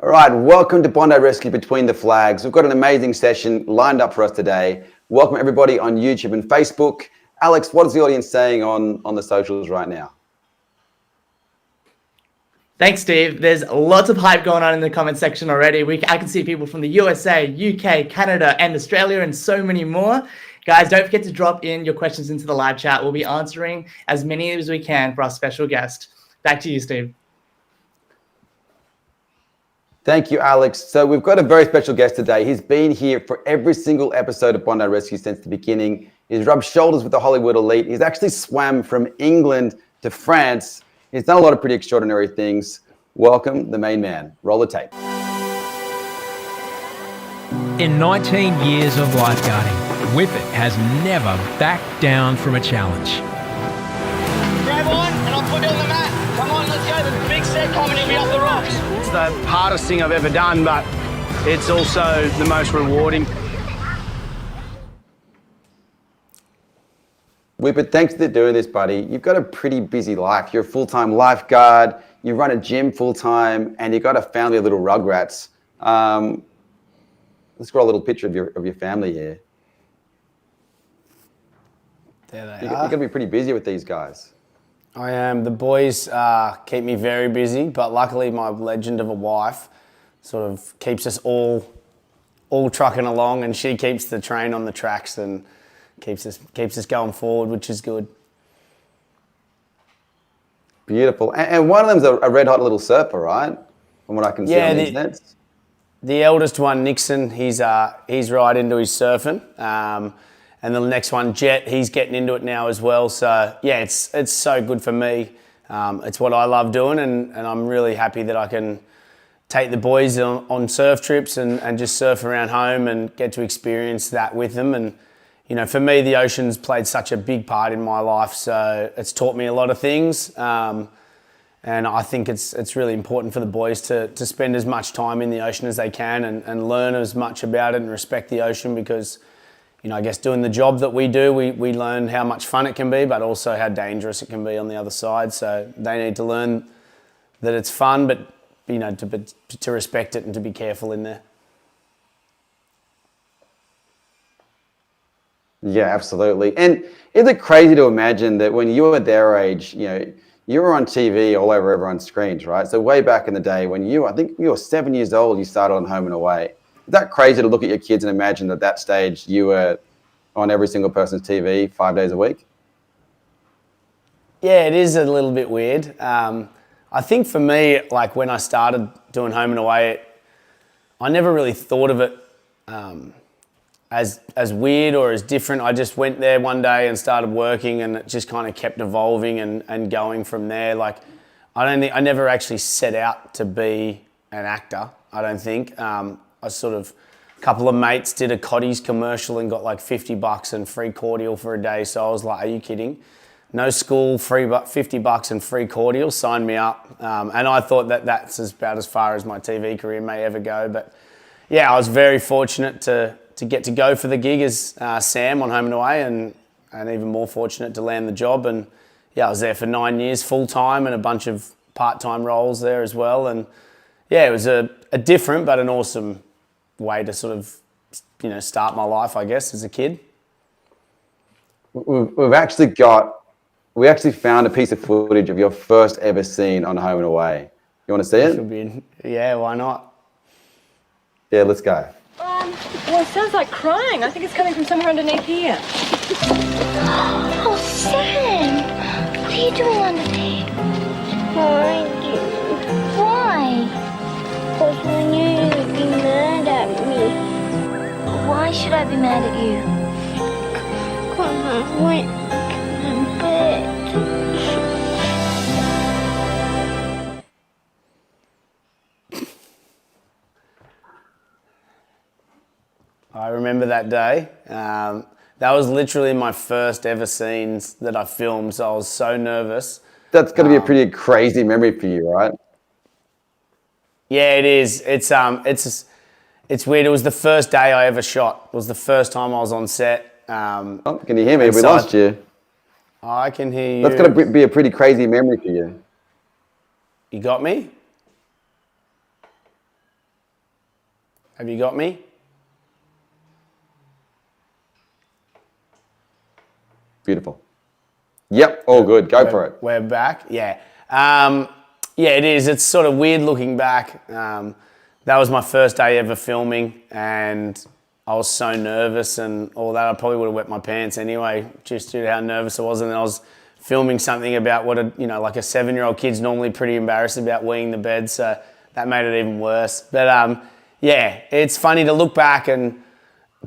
All right, welcome to Bondi Rescue Between the Flags. We've got an amazing session lined up for us today. Welcome everybody on YouTube and Facebook. Alex, what is the audience saying on the socials right now? Thanks, Steve. There's lots of hype going on in the comment section already. I can see people from the USA, UK, Canada, and Australia, and so many more. Guys, don't forget to drop in your questions into the live chat. We'll be answering as many as we can for our special guest. Back to you, Steve. Thank you, Alex. So we've got a very special guest today. He's been here for every single episode of Bondi Rescue since the beginning. He's rubbed shoulders with the Hollywood elite. He's actually swam from England to France. He's done a lot of pretty extraordinary things. Welcome, the main man. Roll the tape. In 19 years of lifeguarding, Whippet has never backed down from a challenge. Grab on and I'll put you on the mat. Come on, let's go. There's a big set coming in me off the rocks. It's the hardest thing I've ever done, but it's also the most rewarding. Whippet, thanks for doing this, buddy. You've got a pretty busy life. You're a full-time lifeguard, you run a gym full-time, and you've got a family of little rugrats. Let's draw a little picture of your family here. There they are. You're going to be pretty busy with these guys. I am. The boys keep me very busy, but luckily my legend of a wife sort of keeps us all trucking along, and she keeps the train on the tracks and keeps us going forward, which is good. Beautiful. And one of them's a red-hot little surfer, right? From what I can see on the internet. The eldest one, Nixon, he's right into his surfing. And the next one, Jet, he's getting into it now as well. So, yeah, it's so good for me. It's what I love doing, and I'm really happy that I can take the boys on surf trips and just surf around home and get to experience that with them. And, you know, for me, the ocean's played such a big part in my life, so it's taught me a lot of things. And I think it's really important for the boys to spend as much time in the ocean as they can and learn as much about it and respect the ocean, because, you know, I guess doing the job that we do, we learn how much fun it can be, but also how dangerous it can be on the other side. So they need to learn that it's fun, but, you know, to respect it and to be careful in there. Yeah, absolutely. And is it crazy to imagine that when you were their age, you know, you were on TV all over everyone's screens, right? So way back in the day when I think you were 7 years old, you started on Home and Away. Is that crazy to look at your kids and imagine at that stage you were on every single person's TV 5 days a week? Yeah, it is a little bit weird. I think for me, like when I started doing Home and Away, I never really thought of it as weird or as different. I just went there one day and started working, and it just kind of kept evolving and going from there. Like, I never actually set out to be an actor, I don't think. A couple of mates did a Cotties commercial and got like $50 and free cordial for a day. So I was like, are you kidding? No school, $50 and free cordial, sign me up. And I thought that's about as far as my TV career may ever go. But yeah, I was very fortunate to get to go for the gig as Sam on Home and Away, and even more fortunate to land the job. And yeah, I was there for 9 years full time and a bunch of part-time roles there as well. And yeah, it was a different but an awesome way to sort of, you know, start my life, I guess, as a kid. We actually found a piece of footage of your first ever scene on Home and Away. You want to see it? Yeah, why not? Yeah, let's go. Well, it sounds like crying. I think it's coming from somewhere underneath here. Oh, Sam! What are you doing underneath? Behind you. Why? Because I knew you'd be mad at me. Why should I be mad at you? Because I went to bed. I remember that day. That was literally my first ever scenes that I filmed, so I was so nervous. That's got to be a pretty crazy memory for you, right? Yeah, it is. It's weird. It was the first day I ever shot. It was the first time I was on set. Oh, can you hear me? We lost you. I can hear you. That's got to be a pretty crazy memory for you. You got me? Have you got me? Beautiful. Yep, all good. Go for it. We're back. Yeah. Yeah, it is. It's sort of weird looking back. That was my first day ever filming, and I was so nervous and all that. I probably would have wet my pants anyway, just due to how nervous I was. And then I was filming something about what like a 7-year-old kid's normally pretty embarrassed about weeing the bed, so that made it even worse. But yeah, it's funny to look back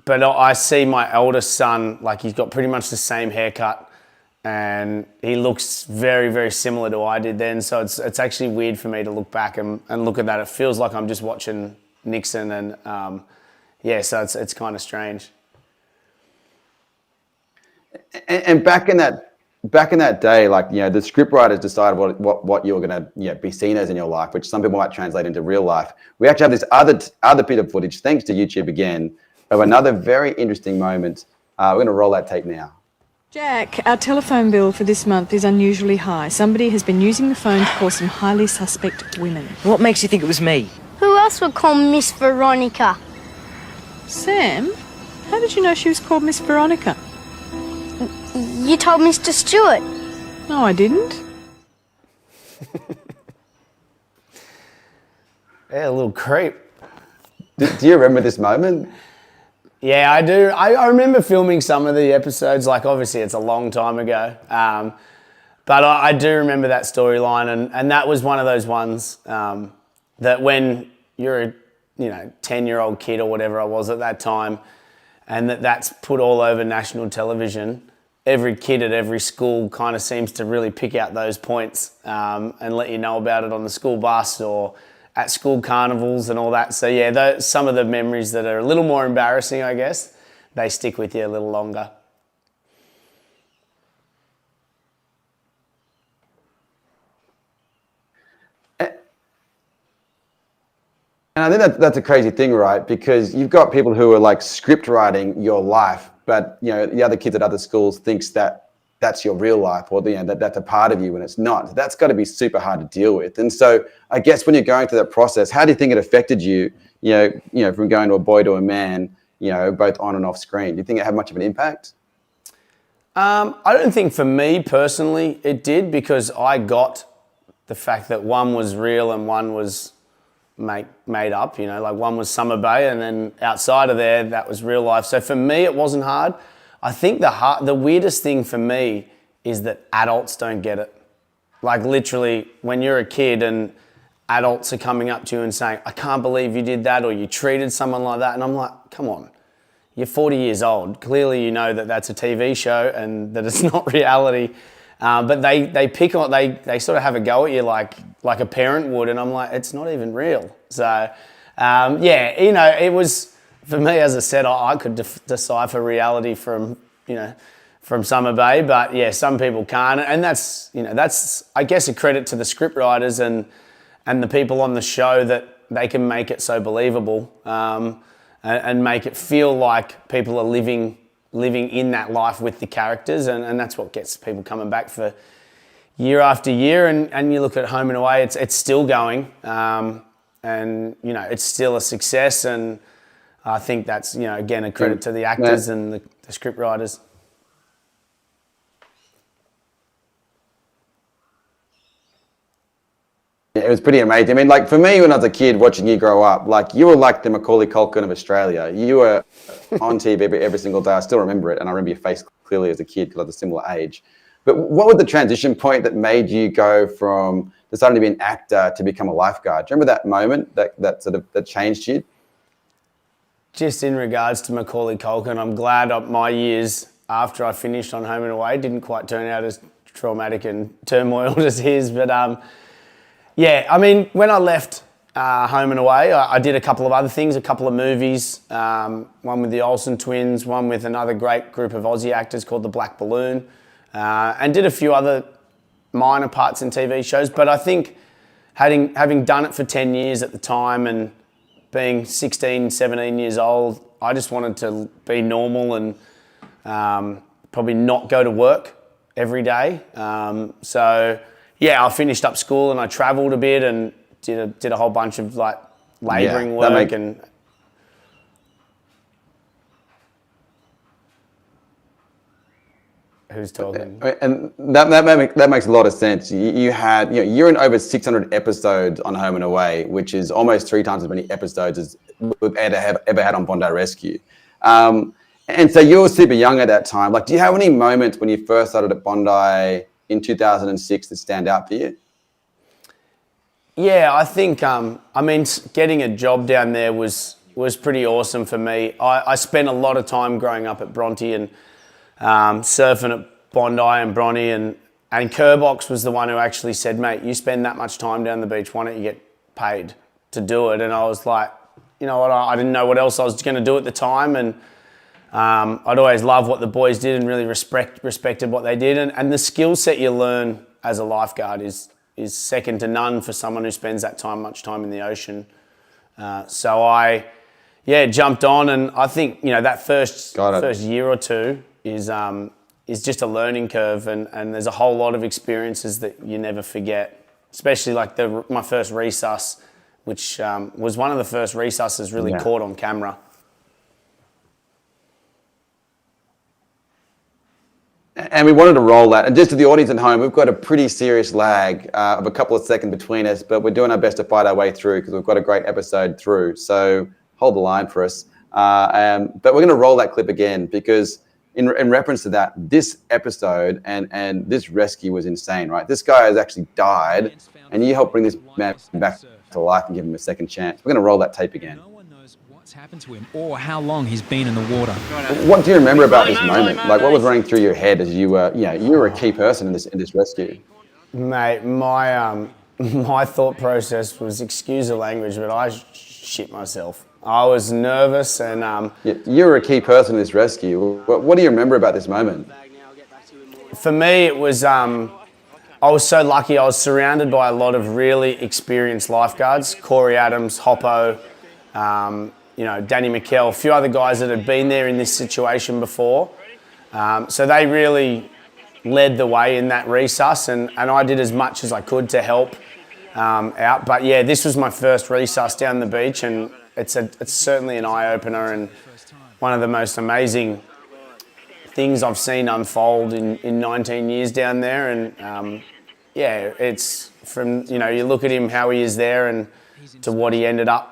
but I see my eldest son, like he's got pretty much the same haircut, and he looks very, very similar to I did then. So it's actually weird for me to look back and look at that. It feels like I'm just watching Nixon, and yeah, so it's kind of strange. And back in that day, like, you know, the scriptwriters decided what you were going to be seen as in your life, which some people might translate into real life. We actually have this other bit of footage, thanks to YouTube again, of another very interesting moment. We're going to roll that tape now. Jack, our telephone bill for this month is unusually high. Somebody has been using the phone to call some highly suspect women. What makes you think it was me? Who else would call Miss Veronica? Sam, how did you know she was called Miss Veronica? You told Mr. Stewart. No, I didn't. Yeah, a little creep. Do you remember this moment? Yeah, I do. I remember filming some of the episodes. Like, obviously, it's a long time ago. But I do remember that storyline, and that was one of those ones that when you're a 10-year-old kid or whatever I was at that time, and that's put all over national television, every kid at every school kind of seems to really pick out those points and let you know about it on the school bus or at school carnivals and all that. So yeah, some of the memories that are a little more embarrassing, I guess, they stick with you a little longer. And I think that's a crazy thing, right? Because you've got people who are like script writing your life, but the other kids at other schools thinks that that's your real life, or that's a part of you, and it's not. That's got to be super hard to deal with. And so I guess when you're going through that process, how do you think it affected you? From going to a boy to a man, both on and off screen. Do you think it had much of an impact? I don't think for me personally it did, because I got the fact that one was real and one was made up. Like one was Summer Bay, and then outside of there, that was real life. So for me, it wasn't hard. I think the weirdest thing for me is that adults don't get it. Like literally, when you're a kid and adults are coming up to you and saying, I can't believe you did that, or you treated someone like that. And I'm like, come on, you're 40 years old. Clearly you know that that's a TV show and that it's not reality. But they pick on, they sort of have a go at you like a parent would. And I'm like, it's not even real. So it was, for me, as I said, I could decipher reality from Summer Bay, but yeah, some people can't, and that's I guess a credit to the script writers and the people on the show that they can make it so believable and make it feel like people are living in that life with the characters, and that's what gets people coming back for year after year. And you look at Home and Away, it's still going, and it's still a success. And I think that's, again, a credit to the actors and the script writers. It was pretty amazing. I mean, like for me, when I was a kid watching you grow up, like you were like the Macaulay Culkin of Australia. You were on TV every single day. I still remember it, and I remember your face clearly as a kid because I was a similar age. But what was the transition point that made you go from deciding to be an actor to become a lifeguard? Do you remember that moment that changed you? Just in regards to Macaulay Culkin, I'm glad my years after I finished on Home and Away didn't quite turn out as traumatic and turmoil as his. But yeah, I mean, when I left Home and Away, I did a couple of other things, a couple of movies, one with the Olsen twins, one with another great group of Aussie actors called The Black Balloon, and did a few other minor parts in TV shows. But I think having done it for 10 years at the time and being 16, 17 years old, I just wanted to be normal and probably not go to work every day. So yeah, I finished up school and I travelled a bit and did a whole bunch of like labouring work and who's talking. And that makes a lot of sense. You're in over 600 episodes on Home and Away, which is almost 3 times as many episodes as we've ever had on Bondi Rescue. And so you were super young at that time. Like, do you have any moments when you first started at Bondi in 2006 that stand out for you? Yeah, I think, getting a job down there was pretty awesome for me. I spent a lot of time growing up at Bronte and surfing at Bondi and Bronte, and Kerbox was the one who actually said, mate, you spend that much time down the beach, why don't you get paid to do it? And I was like, you know what, I didn't know what else I was going to do at the time, and I'd always loved what the boys did and really respected what they did, and the skill set you learn as a lifeguard is second to none for someone who spends much time in the ocean. So I jumped on, and I think that first year or two is just a learning curve, and there's a whole lot of experiences that you never forget, especially like my first resus, which was one of the first resusses really caught on camera. And we wanted to roll that. And just to the audience at home, we've got a pretty serious lag of a couple of seconds between us, but we're doing our best to fight our way through because we've got a great episode through. So hold the line for us. But we're going to roll that clip again because in reference to that, this episode and this rescue was insane, right? This guy has actually died, and you helped bring this man back to life and give him a second chance. We're going to roll that tape again. Happened to him or how long he's been in the water. What do you remember about this moment? Like, what was running through your head as you were a key person in this rescue? Mate, my thought process was, excuse the language, but I shit myself. I was nervous, and you were a key person in this rescue. What do you remember about this moment? For me, it was I was so lucky. I was surrounded by a lot of really experienced lifeguards: Corey Adams, Hoppo. Danny McKell, a few other guys that had been there in this situation before. So they really led the way in that resus, and I did as much as I could to help out. But yeah, this was my first resus down the beach, and it's certainly an eye-opener and one of the most amazing things I've seen unfold in 19 years down there. And it's from, you look at him, how he is there, and to what he ended up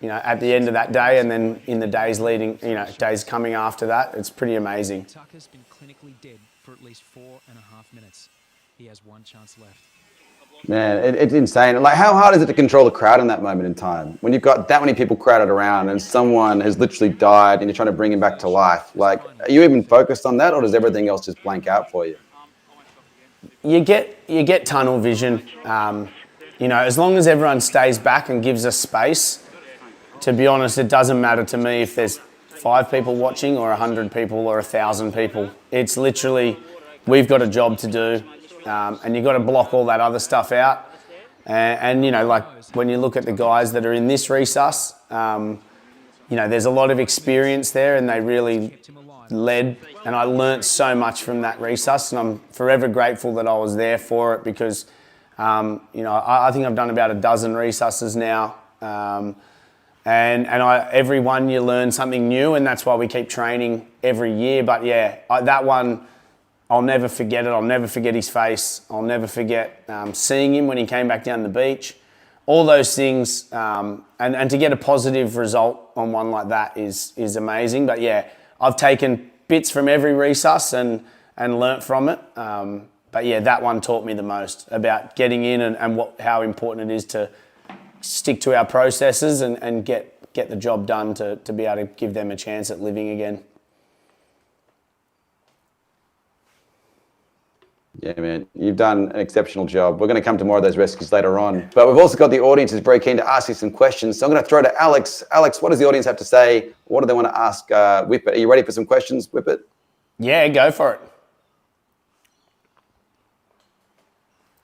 at the end of that day, and then in the days leading, days coming after that, it's pretty amazing. Tucker's been clinically dead for at least 4.5 minutes. He has one chance left. Man, it's insane. Like, how hard is it to control the crowd in that moment in time when you've got that many people crowded around and someone has literally died and you're trying to bring him back to life? Like, are you even focused on that, or does everything else just blank out for you? You get tunnel vision. As long as everyone stays back and gives us space. To be honest, it doesn't matter to me if there's 5 people watching or 100 people or 1,000 people. It's literally, we've got a job to do, and you've got to block all that other stuff out. And like when you look at the guys that are in this resus, there's a lot of experience there, and they really led, and I learnt so much from that resus, and I'm forever grateful that I was there for it because, I think I've done about a dozen resuses now. And every one you learn something new, and that's why we keep training every year. But yeah, that one, I'll never forget it. I'll never forget his face. I'll never forget seeing him when he came back down the beach. All those things, and to get a positive result on one like that is amazing. But yeah, I've taken bits from every resus and learnt from it. But yeah, that one taught me the most about getting in and how important it is to stick to our processes and get the job done to be able to give them a chance at living again. Yeah, man, you've done an exceptional job. We're going to come to more of those rescues later on, but we've also got the audience is very keen to ask you some questions. So I'm going to throw to Alex. Alex, what does the audience have to say? What do they want to ask Whippet? Are you ready for some questions, Whippet? Yeah, go for it.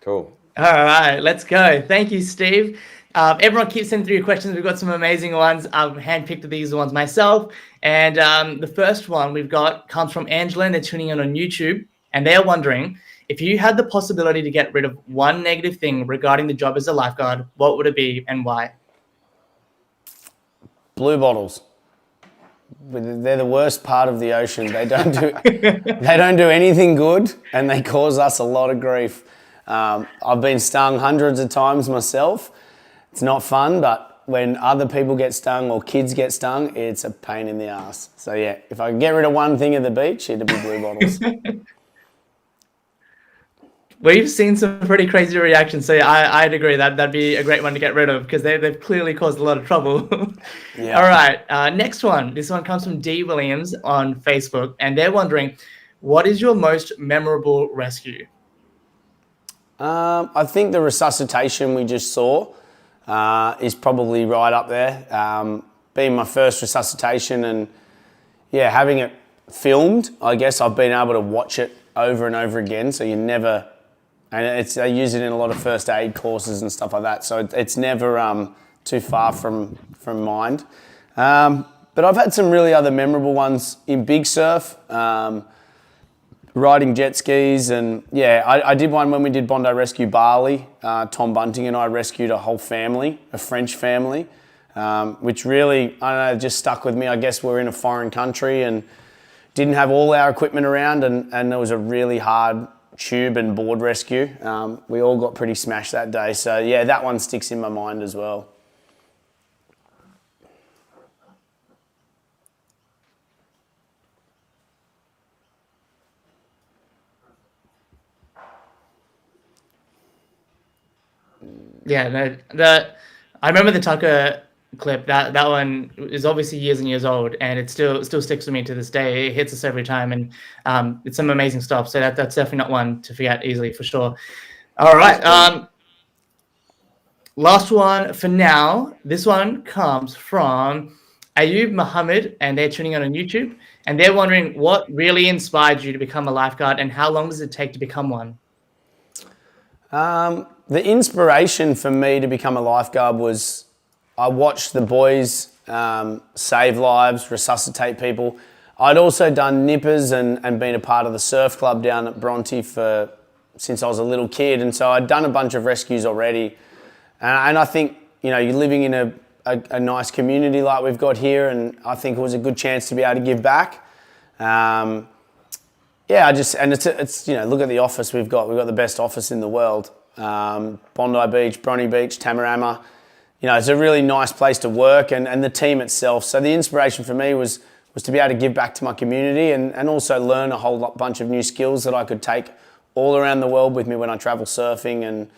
Cool. All right, let's go. Thank you, Steve. Everyone keeps sending through your questions. We've got some amazing ones. I've handpicked these ones myself. And the first one we've got comes from Angela, and they're tuning in on YouTube. And they're wondering, if you had the possibility to get rid of one negative thing regarding the job as a lifeguard, what would it be and why? Blue bottles. they're the worst part of the ocean. They don't do anything good, and they cause us a lot of grief. I've been stung hundreds of times myself. It's not fun, but when other people get stung or kids get stung, it's a pain in the ass. So yeah, if I could get rid of one thing at the beach, it'd be blue bottles. We've seen some pretty crazy reactions, so I'd agree that'd be a great one to get rid of because they've clearly caused a lot of trouble. Yeah. All right, next one. This one comes from D. Williams on Facebook, and they're wondering, what is your most memorable rescue? I think the resuscitation we just saw is probably right up there. Being my first resuscitation and yeah, having it filmed, I guess I've been able to watch it over and over again, so you never... And they use it in a lot of first aid courses and stuff like that. So it's never too far from mind. But I've had some really other memorable ones in big surf, riding jet skis. And yeah, I did one when we did Bondi Rescue Bali. Tom Bunting and I rescued a whole family, a French family, which really, I don't know, just stuck with me. I guess we're in a foreign country and didn't have all our equipment around, and it was a really hard tube and board rescue. We all got pretty smashed that day. So yeah, that one sticks in my mind as well. Yeah, no, I remember the Tucker clip. That one is obviously years and years old, and it still sticks with me to this day. It hits us every time, and it's some amazing stuff. So that's definitely not one to forget easily, for sure. All right, last one for now. This one comes from Ayub Muhammad, and they're tuning in on YouTube, and they're wondering what really inspired you to become a lifeguard, and how long does it take to become one? The inspiration for me to become a lifeguard was I watched the boys save lives, resuscitate people. I'd also done nippers and been a part of the surf club down at Bronte since I was a little kid, and so I'd done a bunch of rescues already. And I think, you know, you're living in a nice community like we've got here, and I think it was a good chance to be able to give back. Yeah, it's you know, look at the office we've got. We've got the best office in the world. Bondi Beach, Bondi Beach, Tamarama. You know, it's a really nice place to work, and the team itself. So the inspiration for me was to be able to give back to my community and also learn a whole bunch of new skills that I could take all around the world with me when I travel surfing.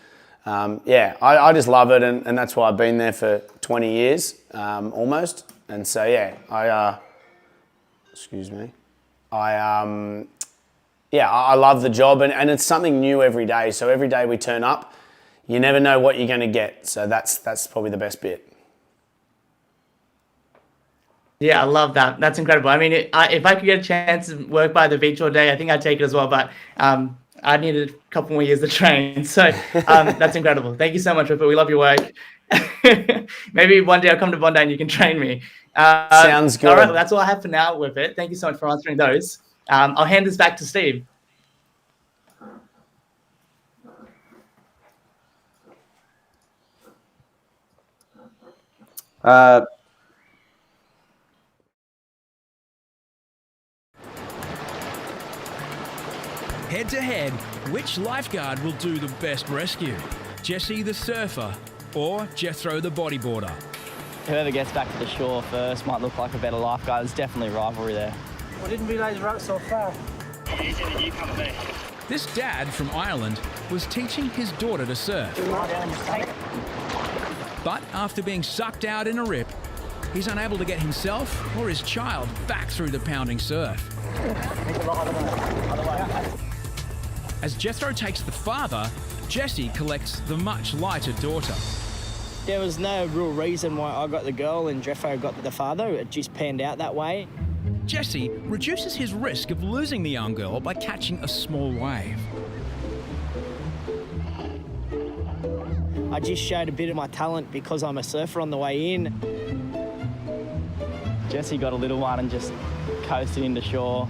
And yeah, I just love it, and that's why I've been there for 20 years almost. And so yeah, I love the job, and it's something new every day. So every day we turn up, you never know what you're going to get. So that's probably the best bit. Yeah, I love that. That's incredible. I mean, if I could get a chance to work by the beach all day, I think I'd take it as well. But I need a couple more years to train. So that's incredible. Thank you so much, Whippet. We love your work. Maybe one day I'll come to Bondi and you can train me. Sounds good. All right, well, that's all I have for now, Whippet. Thank you so much for answering those. I'll hand this back to Steve. Head to head, which lifeguard will do the best rescue? Jesse the surfer or Jethro the bodyboarder? Whoever gets back to the shore first might look like a better lifeguard. There's definitely rivalry there. I didn't realise you were out so far. This dad from Ireland was teaching his daughter to surf. But after being sucked out in a rip, he's unable to get himself or his child back through the pounding surf. As Jethro takes the father, Jesse collects the much lighter daughter. There was no real reason why I got the girl and Jeffro got the father. It just panned out that way. Jesse reduces his risk of losing the young girl by catching a small wave. I just showed a bit of my talent because I'm a surfer on the way in. Jesse got a little one and just coasted into shore.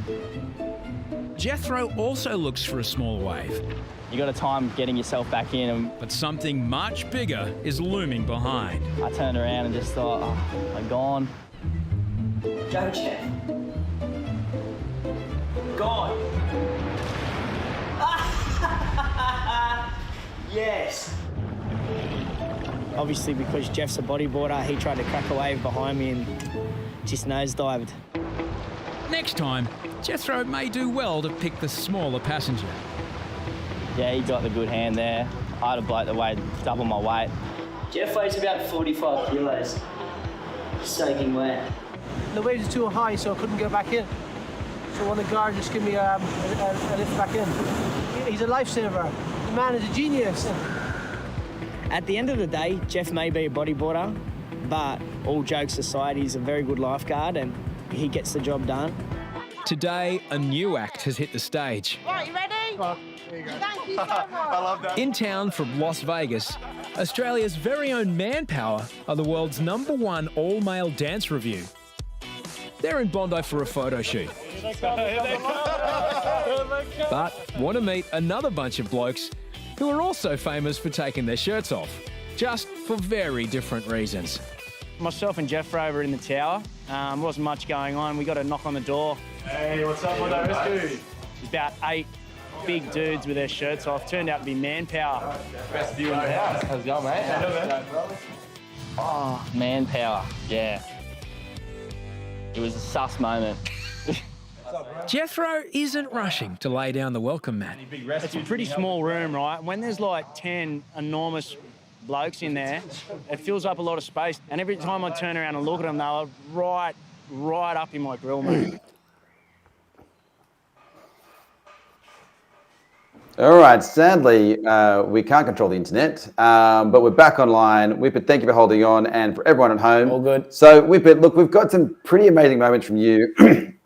Jethro also looks for a small wave. You got a time getting yourself back in. But something much bigger is looming behind. I turned around and just thought, oh, I'm gone. Go check. Gone. Yes. Obviously, because Jeff's a bodyboarder, he tried to crack a wave behind me and just nosedived. Next time, Jethro may do well to pick the smaller passenger. Yeah, he got the good hand there. I had a bloke that weighed double my weight. Jeff weighs about 45 kilos. Soaking wet. The waves are too high, so I couldn't get back in. So one of the guards just gave me a lift back in. He's a lifesaver. The man is a genius. At the end of the day, Jeff may be a bodyboarder, but all jokes aside, he's a very good lifeguard and he gets the job done. Today, a new act has hit the stage. Right, you ready? There you go. Thank you so much. I love that. In town from Las Vegas, Australia's very own Manpower are the world's #1 all-male dance review. They're in Bondi for a photo shoot. But want to meet another bunch of blokes who are also famous for taking their shirts off, just for very different reasons. Myself and Jeff were over in the tower. Wasn't much going on. We got a knock on the door. Hey, what's up, Bondi Rescue? About 8 big dudes with their shirts off. Turned out to be Manpower. Best view in the house. How's it going, mate? Oh, Manpower, yeah. It was a sus moment. Jethro isn't rushing to lay down the welcome mat. It's a pretty small room, right? When there's like 10 enormous blokes in there, it fills up a lot of space. And every time I turn around and look at them, they were right up in my grill, mate. All right, sadly, we can't control the internet, but we're back online. Whippet, thank you for holding on, and for everyone at home. All good. So, Whippet, look, we've got some pretty amazing moments from you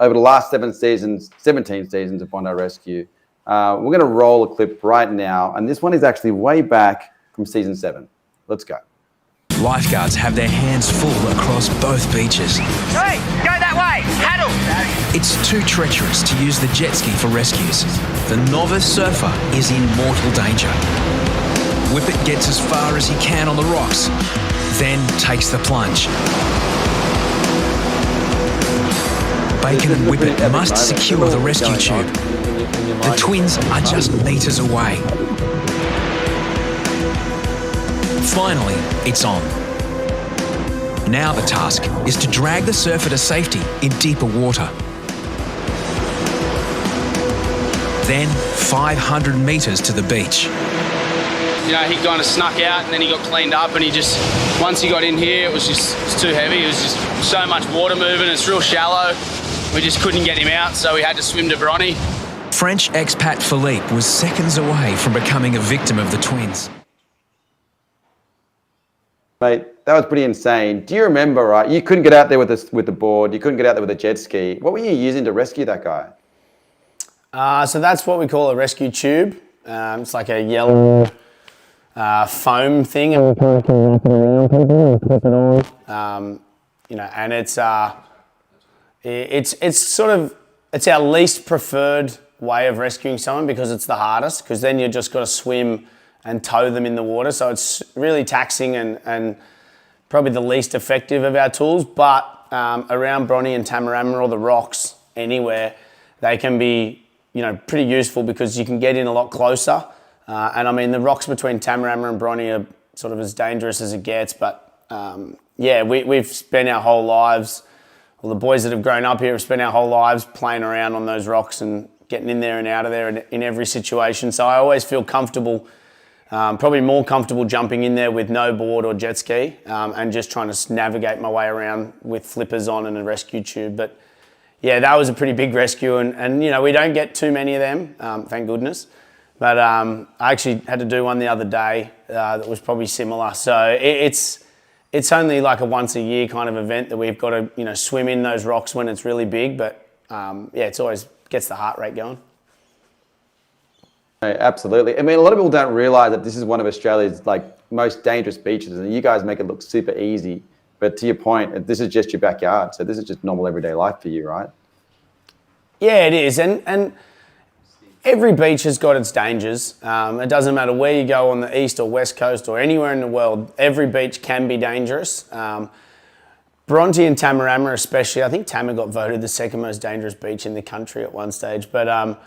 over the last 17 seasons of Bondi Rescue. We're going to roll a clip right now, and this one is actually way back from season 7. Let's go. Lifeguards have their hands full across both beaches. Hey, go that way! Paddle! It's too treacherous to use the jet ski for rescues. The novice surfer is in mortal danger. Whippet gets as far as he can on the rocks, then takes the plunge. Bacon and Whippet must secure the rescue tube. The twins are just meters away. Finally, it's on. Now the task is to drag the surfer to safety in deeper water. Then 500 metres to the beach. You know, he kind of snuck out and then he got cleaned up, and once he got in here, it's too heavy. It was just so much water moving, it's real shallow. We just couldn't get him out, so we had to swim to Bronny. French expat Philippe was seconds away from becoming a victim of the twins. Mate, that was pretty insane. Do you remember, right? You couldn't get out there with the board. You couldn't get out there with a jet ski. What were you using to rescue that guy? So that's what we call a rescue tube. It's like a yellow foam thing, and we kind of can wrap it around people and clip it on. You know, and it's our least preferred way of rescuing someone because it's the hardest. Because then you just got to swim and tow them in the water. So it's really taxing and probably the least effective of our tools. But around Bronny and Tamarama or the rocks, anywhere, they can be, you know, pretty useful because you can get in a lot closer. And I mean, the rocks between Tamarama and Bronny are sort of as dangerous as it gets. But yeah, we've spent our whole lives, well, the boys that have grown up here have spent our whole lives playing around on those rocks and getting in there and out of there in every situation. So I always feel comfortable, probably more comfortable jumping in there with no board or jet ski and just trying to navigate my way around with flippers on and a rescue tube. But yeah, that was a pretty big rescue, and you know, we don't get too many of them, thank goodness. But I actually had to do one the other day that was probably similar. So it's only like a once a year kind of event that we've got to, you know, swim in those rocks when it's really big. But yeah, it's always gets the heart rate going. Absolutely. I mean, a lot of people don't realise that this is one of Australia's most dangerous beaches, and you guys make it look super easy. But to your point, this is just your backyard, so this is just normal everyday life for you, right? Yeah, it is, and every beach has got its dangers. It doesn't matter where you go on the east or west coast or anywhere in the world. Every beach can be dangerous. Bronte and Tamarama especially. I think Tamar got voted the second most dangerous beach in the country at one stage. But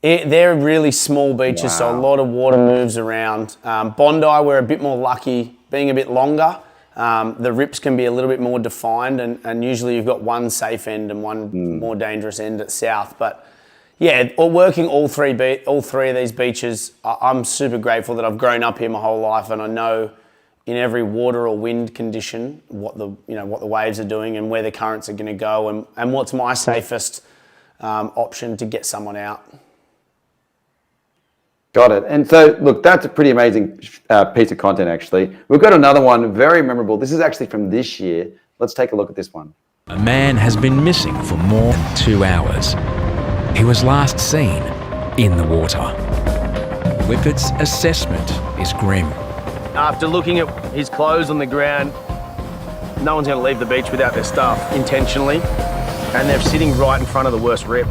they're really small beaches, so a lot of water moves around. Bondi, we're a bit more lucky, being a bit longer. The rips can be a little bit more defined, and usually you've got one safe end and one more dangerous end at south. But yeah, working all three of these beaches, I'm super grateful that I've grown up here my whole life, and I know in every water or wind condition what the waves are doing and where the currents are going to go, and what's my safest option to get someone out. Got it. And so, look, that's a pretty amazing piece of content, actually. We've got another one, very memorable. This is actually from this year. Let's take a look at this one. A man has been missing for more than 2 hours. He was last seen in the water. Whippet's assessment is grim. After looking at his clothes on the ground, no one's going to leave the beach without their stuff intentionally, and they're sitting right in front of the worst rip.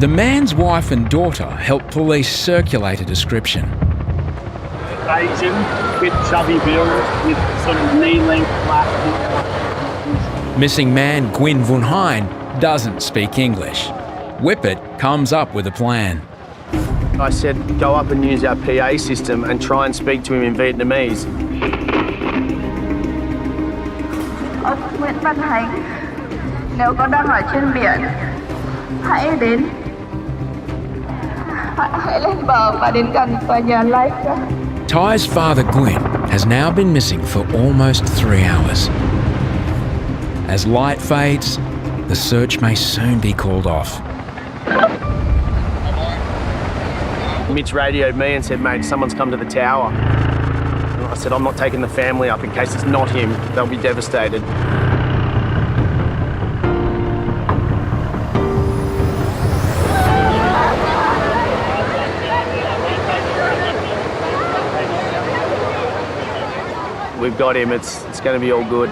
The man's wife and daughter helped police circulate a description. Asian, bit chubby build with sort of knee-length black. Missing man Gwyn Vunheim doesn't speak English. Whippet comes up with a plan. I said, go up and use our PA system and try and speak to him in Vietnamese. Nguyễn Văn Hành, nếu con đang ở trên biển, hãy lên bờ và đến gần tòa nhà Lifeguard. Ty's father Gwyn has now been missing for almost 3 hours. As light fades, the search may soon be called off. Mitch radioed me and said, mate, someone's come to the tower. And I said, I'm not taking the family up in case it's not him. They'll be devastated. We've got him. It's going to be all good.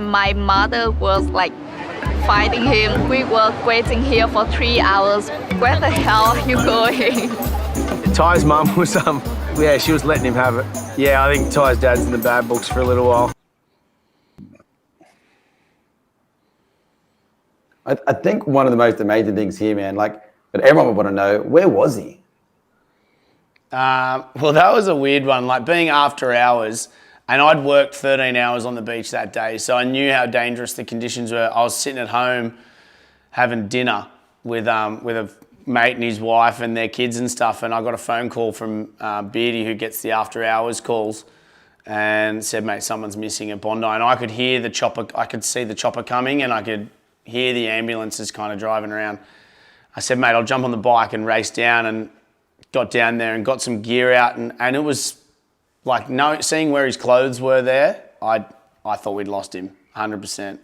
My mother was like fighting him. We were waiting here for 3 hours. Where the hell are you going? Ty's mum was, yeah, she was letting him have it. Yeah, I think Ty's dad's in the bad books for a little while. I think one of the most amazing things here, man, like, but everyone would want to know, where was he? Well, that was a weird one. Like being after hours, and I'd worked 13 hours on the beach that day, so I knew how dangerous the conditions were. I was sitting at home having dinner with a mate and his wife and their kids and stuff, and I got a phone call from Beardy, who gets the after hours calls, and said, mate, someone's missing at Bondi. And I could hear the chopper, I could see the chopper coming, and I could hear the ambulances kind of driving around. I said, mate, I'll jump on the bike and race down, and got down there and got some gear out, and it was like, seeing where his clothes were there, I thought we'd lost him, 100%.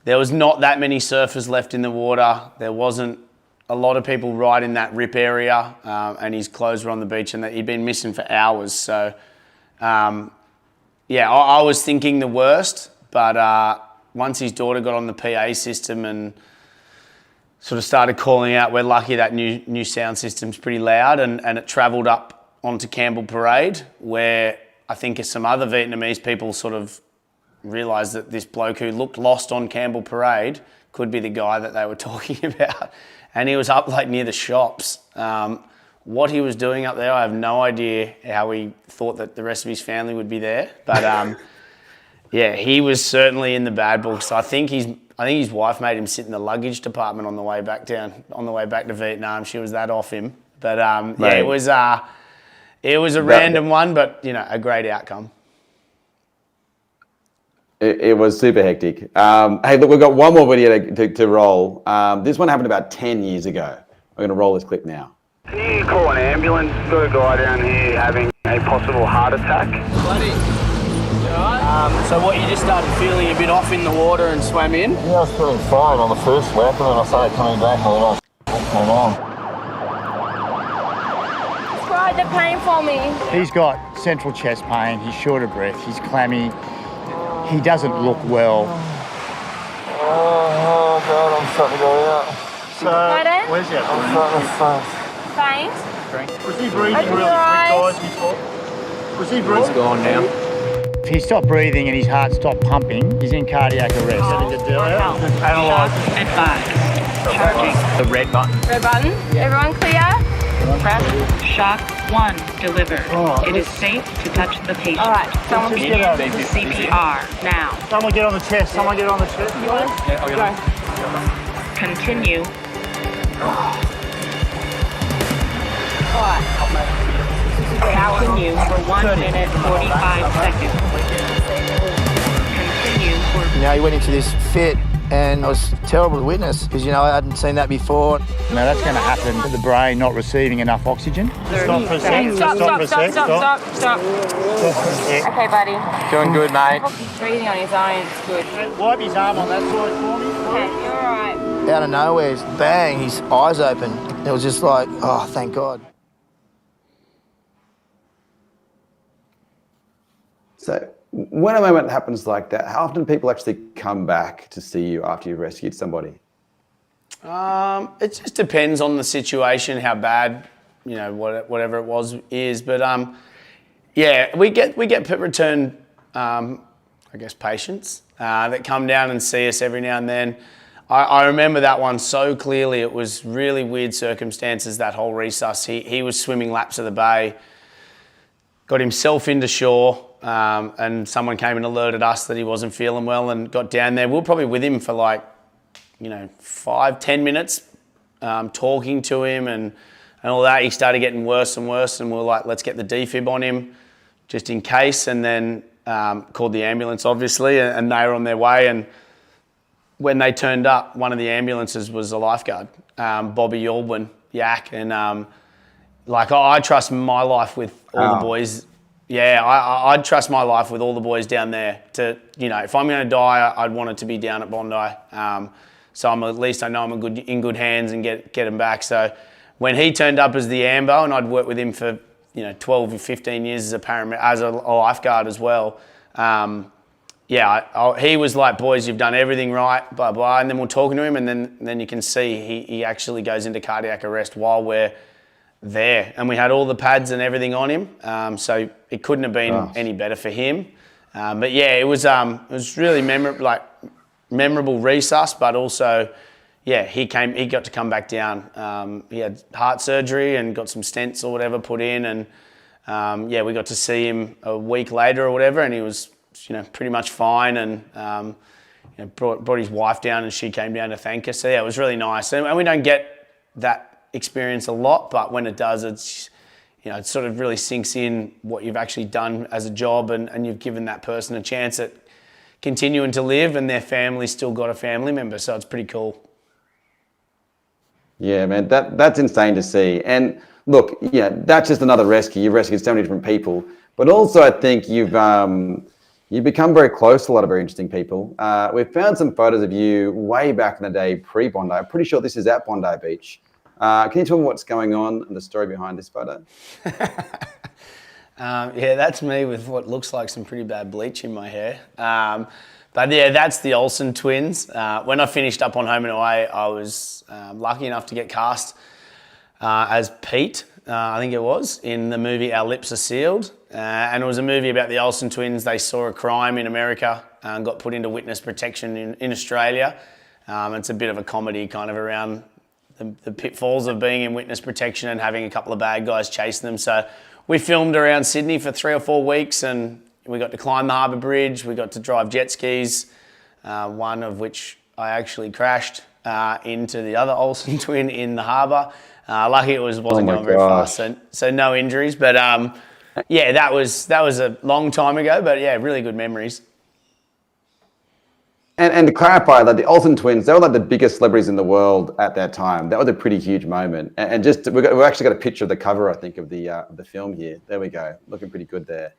There was not that many surfers left in the water. There wasn't a lot of people right in that rip area, and his clothes were on the beach, and he'd been missing for hours. So, yeah, I was thinking the worst, but once his daughter got on the PA system and sort of started calling out, we're lucky that new sound system's pretty loud, and it travelled up onto Campbell Parade, where I think some other Vietnamese people sort of realised that this bloke who looked lost on Campbell Parade could be the guy that they were talking about. And he was up like near the shops. What he was doing up there, I have no idea how he thought that the rest of his family would be there. But yeah, he was certainly in the bad books. I think his wife made him sit in the luggage department on the way back to Vietnam. She was that off him. But yeah, it was a random one, but you know, a great outcome. It was super hectic. Hey, look, we've got one more video to roll. This one happened about 10 years ago. We're going to roll this clip now. Can you call an ambulance? Got a guy down here having a possible heart attack. Buddy, so what, you just started feeling a bit off in the water and swam in? Yeah, I was feeling fine on the first lap, and then I started coming back and I went, what's going on? Describe the pain for me. He's got central chest pain, he's short of breath, he's clammy, he doesn't look well. Oh God, I'm starting to go out. Pardon? Where's your I'm starting to faint. Faint? Was he breathing really quick, guys, before? Was he breathing? He's gone now. he stopped breathing and his heart stopped pumping, he's in cardiac arrest. Analyze. Advise. Charging. The red button. Red button. Everyone clear? Press shock 1. Deliver. It is safe to touch the patient. All right. Someone begin CPR now. Someone get on the chest. Someone get on the chest. You want? Go. Continue. All right. Continue for 1 minute 45 seconds. Continue for. You know, he went into this fit and it was terrible to witness because, you know, I hadn't seen that before. Now that's going to happen with the brain not receiving enough oxygen. Stop for a sec. Stop. Okay, buddy. Doing good, mate. He's breathing on his own. It's good. Wipe his arm on that side for me. Okay, you're all right. Out of nowhere, bang, his eyes open. It was just like, oh, thank God. So when a moment happens like that, how often do people actually come back to see you after you've rescued somebody? It just depends on the situation, how bad, you know, whatever it was is. But yeah, we get return, I guess, patients that come down and see us every now and then. I remember that one so clearly. It was really weird circumstances, that whole resus. He was swimming laps of the bay, got himself into shore, and someone came and alerted us that he wasn't feeling well and got down there. We were probably with him for like, 5-10 minutes, talking to him and all that. He started getting worse and worse, and we were like, let's get the defib on him just in case, and then called the ambulance, obviously, and they were on their way. And when they turned up, one of the ambulances was a lifeguard, Bobby Yulbin, Yak, and I trust my life with all the boys. Yeah, I'd trust my life with all the boys down there to, if I'm going to die, I'd want it to be down at Bondi. So at least I know I'm in good hands and get him back. So when he turned up as the ambo, and I'd worked with him for 12 or 15 years as a as a lifeguard as well. He was like, boys, you've done everything right, blah blah. And then we're talking to him, and then you can see he actually goes into cardiac arrest while we're there, and we had all the pads and everything on him, so it couldn't have been any better for him. But yeah, it was really memorable resus, but also, yeah, he got to come back down. He had heart surgery and got some stents or whatever put in, and we got to see him a week later or whatever, and he was pretty much fine, and brought his wife down, and she came down to thank us. So yeah, it was really nice, and we don't get that experience a lot, but when it does, it's it sort of really sinks in what you've actually done as a job, and you've given that person a chance at continuing to live, and their family's still got a family member, so it's pretty cool. Yeah, man, that's insane to see. And look, that's just another rescue. You've rescued so many different people, but also I think you've become very close to a lot of very interesting people. We've found some photos of you way back in the day, pre-Bondi. I'm pretty sure this is at Bondi Beach. Can you tell me what's going on and the story behind this photo? Yeah, that's me with what looks like some pretty bad bleach in my hair. But yeah, that's the Olsen twins. When I finished up on Home and Away, I was lucky enough to get cast as Pete, I think it was, in the movie Our Lips Are Sealed. And it was a movie about the Olsen twins. They saw a crime in America and got put into witness protection in Australia. It's a bit of a comedy kind of around the pitfalls of being in witness protection and having a couple of bad guys chasing them. So we filmed around Sydney for 3 or 4 weeks, and we got to climb the harbour bridge. We got to drive jet skis, one of which I actually crashed into the other Olsen twin in the harbour. Lucky it wasn't going very fast, so no injuries. But yeah, that was a long time ago, but yeah, really good memories. And to clarify, that the Olsen twins, they were like the biggest celebrities in the world at that time. That was a pretty huge moment. And just we've actually got a picture of the cover, I think, of the film here. There we go, looking pretty good there.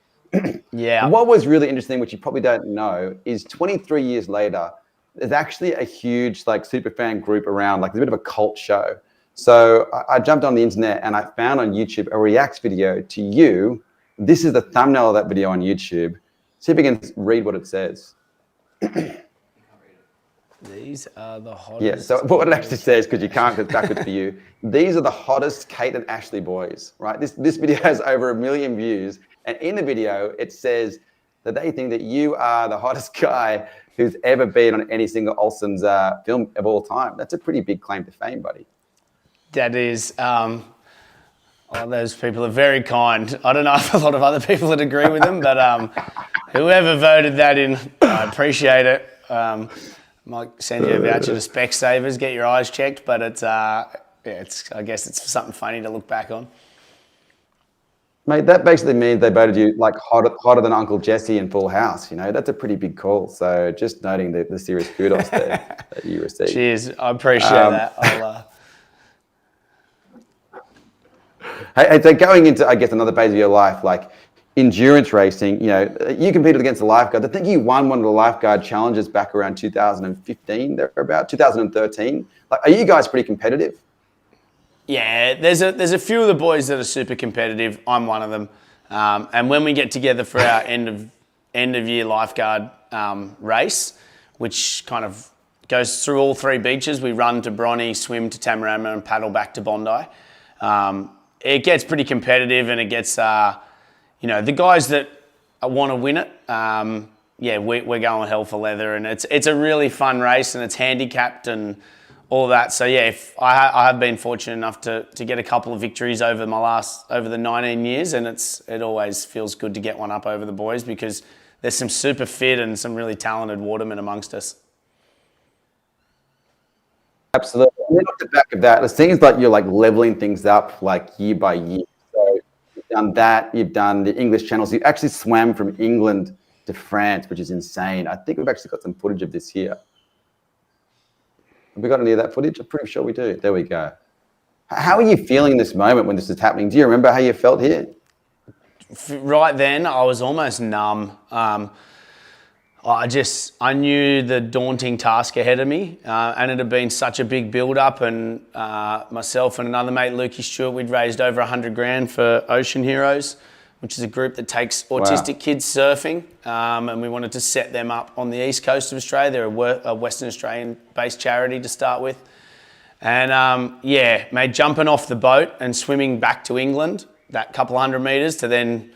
Yeah. What was really interesting, which you probably don't know, is 23 years later, there's actually a huge super fan group around, there's a bit of a cult show. So I jumped on the internet and I found on YouTube a reacts video to you. This is the thumbnail of that video on YouTube. See if you can read what it says. These are the hottest. Yeah, so what it actually says, because you can't, because it's backwards for you, these are the hottest Kate and Ashley boys, right? This video has over 1 million views, and in the video it says, that they think that you are the hottest guy who's ever been on any single Olsen's film of all time. That's a pretty big claim to fame, buddy. That is, those people are very kind. I don't know if a lot of other people would agree with them, but whoever voted that in, I appreciate it. Might send you a voucher to Specsavers, get your eyes checked, but it's, I guess it's something funny to look back on. Mate, that basically means they voted you like hotter than Uncle Jesse in Full House. You know, that's a pretty big call. So just noting the serious kudos there that you received. Cheers, I appreciate that. Hey, so going into, I guess, another phase of your life, like endurance racing, you know, you competed against the lifeguard. I think you won one of the lifeguard challenges back around 2015, about 2013. Like, are you guys pretty competitive? Yeah, there's a few of the boys that are super competitive. I'm one of them. And when we get together for our end of year lifeguard race, which kind of goes through all three beaches, we run to Bronny, swim to Tamarama, and paddle back to Bondi. It gets pretty competitive, and it gets, the guys that want to win it. We're going hell for leather, and it's a really fun race, and it's handicapped and all that. So yeah, I have been fortunate enough to get a couple of victories over the 19 years, and it always feels good to get one up over the boys because there's some super fit and some really talented watermen amongst us. Absolutely. And then off the back of that, it seems like you're like leveling things up like year by year. So you've done that, you've done the English channels. You actually swam from England to France, which is insane. I think we've actually got some footage of this here. Have we got any of that footage? I'm pretty sure we do. There we go. How are you feeling in this moment when this is happening? Do you remember how you felt here? Right then, I was almost numb. I knew the daunting task ahead of me, and it had been such a big build-up. And myself and another mate, Lukey Stewart, we'd raised over 100 grand for Ocean Heroes, which is a group that takes autistic kids surfing, and we wanted to set them up on the east coast of Australia. They're a Western Australian-based charity to start with. And mate, jumping off the boat and swimming back to England, that couple 100 metres, to then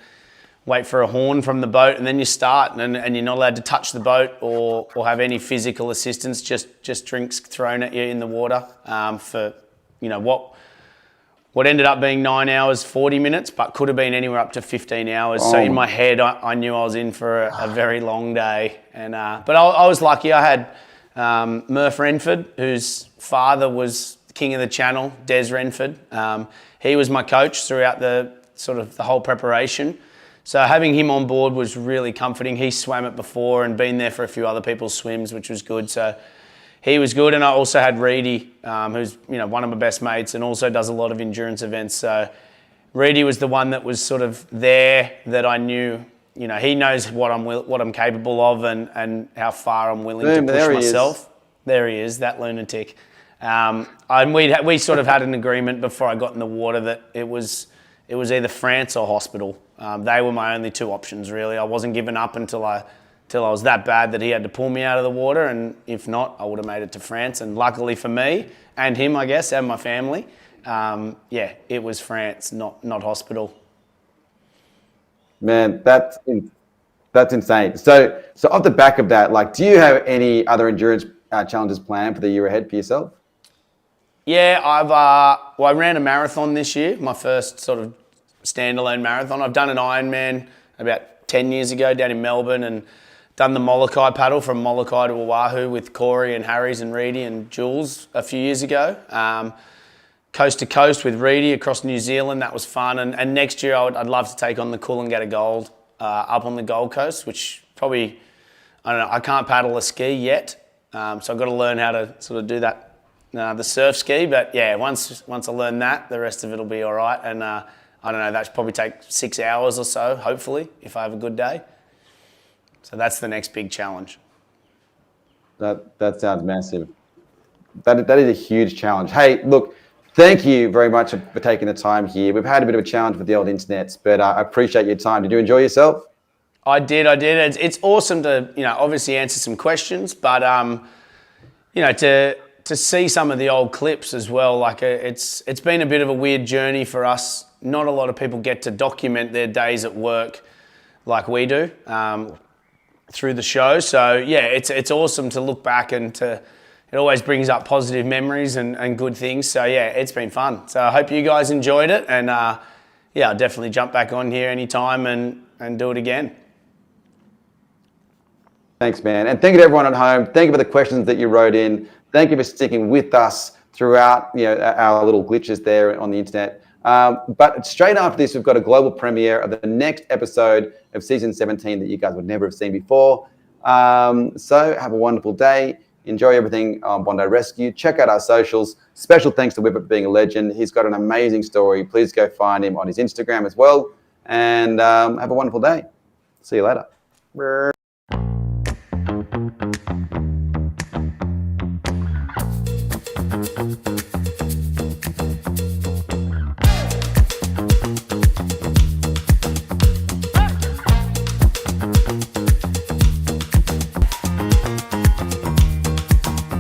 wait for a horn from the boat, and then you start, and you're not allowed to touch the boat or have any physical assistance, just drinks thrown at you in the water for, what ended up being 9 hours, 40 minutes, but could have been anywhere up to 15 hours. So in my head, I knew I was in for a very long day. And but I was lucky. I had Murph Renford, whose father was king of the channel, Des Renford. He was my coach throughout the whole preparation. So having him on board was really comforting. He swam it before and been there for a few other people's swims, which was good. So he was good. And I also had Reidy, who's one of my best mates and also does a lot of endurance events. So Reidy was the one that was sort of there, that I knew, he knows what I'm capable of and how far I'm willing to push myself. There he is, that lunatic. And we sort of had an agreement before I got in the water that it was either France or hospital. They were my only two options, really. I wasn't giving up until I was that bad that he had to pull me out of the water, and if not, I would have made it to France. And luckily for me and him, I guess, and my family, it was France, not hospital. Man, that's insane. So off the back of that, like, do you have any other endurance challenges planned for the year ahead for yourself? Yeah, I ran a marathon this year, my first sort of standalone marathon. I've done an Ironman about 10 years ago down in Melbourne, and done the Molokai paddle from Molokai to Oahu with Corey and Harries and Reidy and Jules a few years ago. Coast to coast with Reidy across New Zealand, that was fun. And next year I'd love to take on the Coolangatta Gold up on the Gold Coast, which probably, I don't know, I can't paddle a ski yet. So I've got to learn how to sort of do that, the surf ski. But yeah, once I learn that, the rest of it will be all right. And I don't know, that should probably take 6 hours or so, hopefully, if I have a good day. So that's the next big challenge. That sounds massive. That is a huge challenge. Hey, look, thank you very much for taking the time here. We've had a bit of a challenge with the old internets, but I appreciate your time. Did you enjoy yourself? I did. It's awesome to, obviously answer some questions, but, to see some of the old clips as well, like it's been a bit of a weird journey for us. Not a lot of people get to document their days at work like we do through the show. So yeah, it's awesome to look back and it always brings up positive memories and good things. So yeah, it's been fun. So I hope you guys enjoyed it, and yeah, I'll definitely jump back on here anytime and do it again. Thanks, man. And thank you to everyone at home. Thank you for the questions that you wrote in. Thank you for sticking with us throughout our little glitches there on the internet. But straight after this, we've got a global premiere of the next episode of season 17 that you guys would never have seen before. So have a wonderful day. Enjoy everything on Bondi Rescue. Check out our socials. Special thanks to Whippet being a legend. He's got an amazing story. Please go find him on his Instagram as well. And have a wonderful day. See you later. Brr.